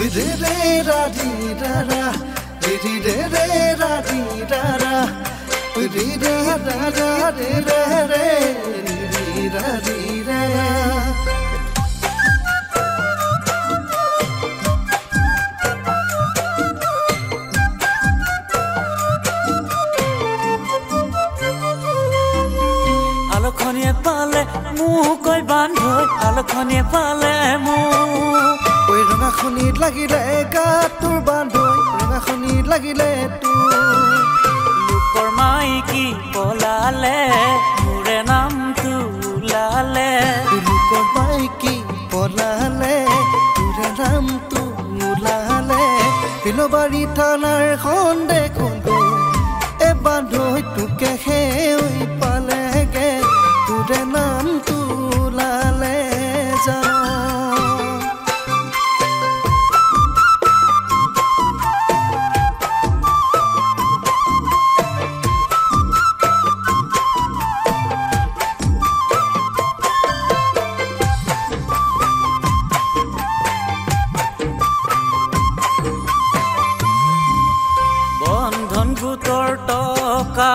re re ra di ra ra re re re re ra di ra ra re re ra ra re re re re ra di ra আলোখনিয়ে পালে মুকৈ বান্ধৈ আলোখনিয়ে পালে ওই ৰঙাখনিত লাগিলে গাত তোৰ বান্ধৈ ৰঙাখনিত লাগিলে তোৰ লোকৰ মাইকী পলালে মোৰে নামটো ওলালে লোকৰ মাইকী পলালে তোৰে নামটো ওলালে বিলবাৰী থানাৰ সন্দেহখন গৈ এ বান্ধৈ তোকে সেই পালেগে তোৰে নামটো ওলালে জানো বন্ধন গোটৰ টকা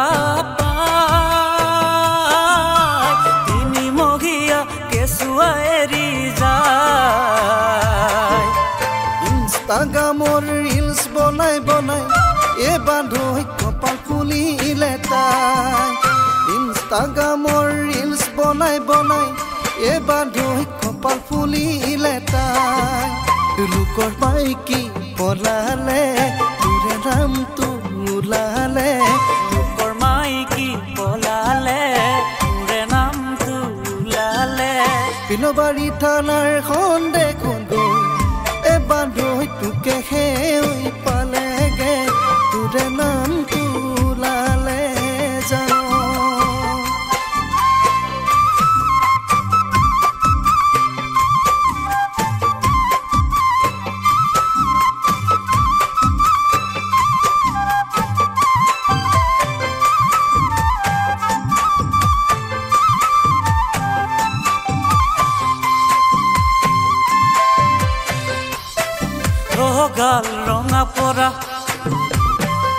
তিনিমহীয়া কেঁচুৱা এৰি যায় ইনষ্টাগ্ৰামৰ ৰিলছ বনাই বনাই এ বান্ধৈ কপাল ফুলিলে তাই ইনষ্টাগ্ৰামৰ ৰিলছ বনাই বনাই এ বান্ধৈ কপাল ফুলিলে তাই লোকৰ মাইকী পলালে তোৰে নামটো ওলালে লোকৰ মাইকী পলালে মোৰে নামটো ওলালে বিলবাৰী থানাৰ সন্দেহখন গৈ এ বান্ধৈ তোকে সেই পালেগে তোৰে নামটো ওলালে জানো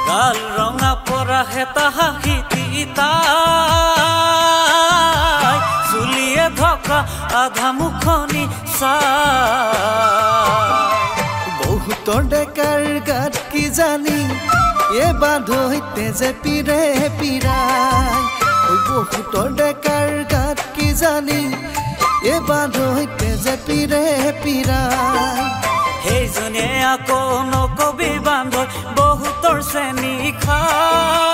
গাল ৰঙা পৰা হেতা হাঁহি তাই চুলিয়ে ধকা আধা মুখনি চাই বহুতৰ ডেকাৰ গাত কি জানি এ বান্ধৈ তেজে পিৰে পিৰাই বহুতৰ ডেকাৰ গাত কি জানি এ বান্ধৈ তেজে পিৰে পিৰাই সেইজনে আকৌ নকবি বান্ধৈ বহুতৰ শ্ৰেণী খাই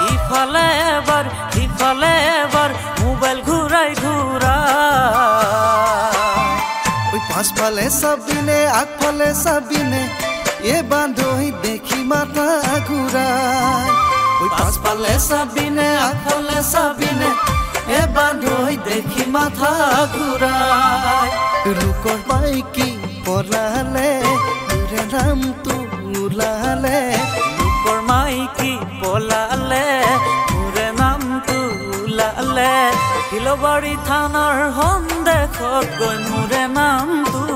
ইফালে এবাৰ সিফালে এবাৰ মোবাইল ঘূৰাই ওই পাছফালে চাবিনে আগফালে চাবিনে এ বান্ধৈ দেখি মাথা ঘূৰাই ওই পাছফালে চাবিনে আগফালে চাবিনে এ বান্ধৈ দেখি মাথা ঘূৰাই লোকৰ মাইকী পলালে তোৰে নামটো ওলালে লোকৰ মাইকী পলালে মোৰে নামটো ওলালে বিলবাৰী থানাৰ সন্দেহত গৈ মোৰে নামটো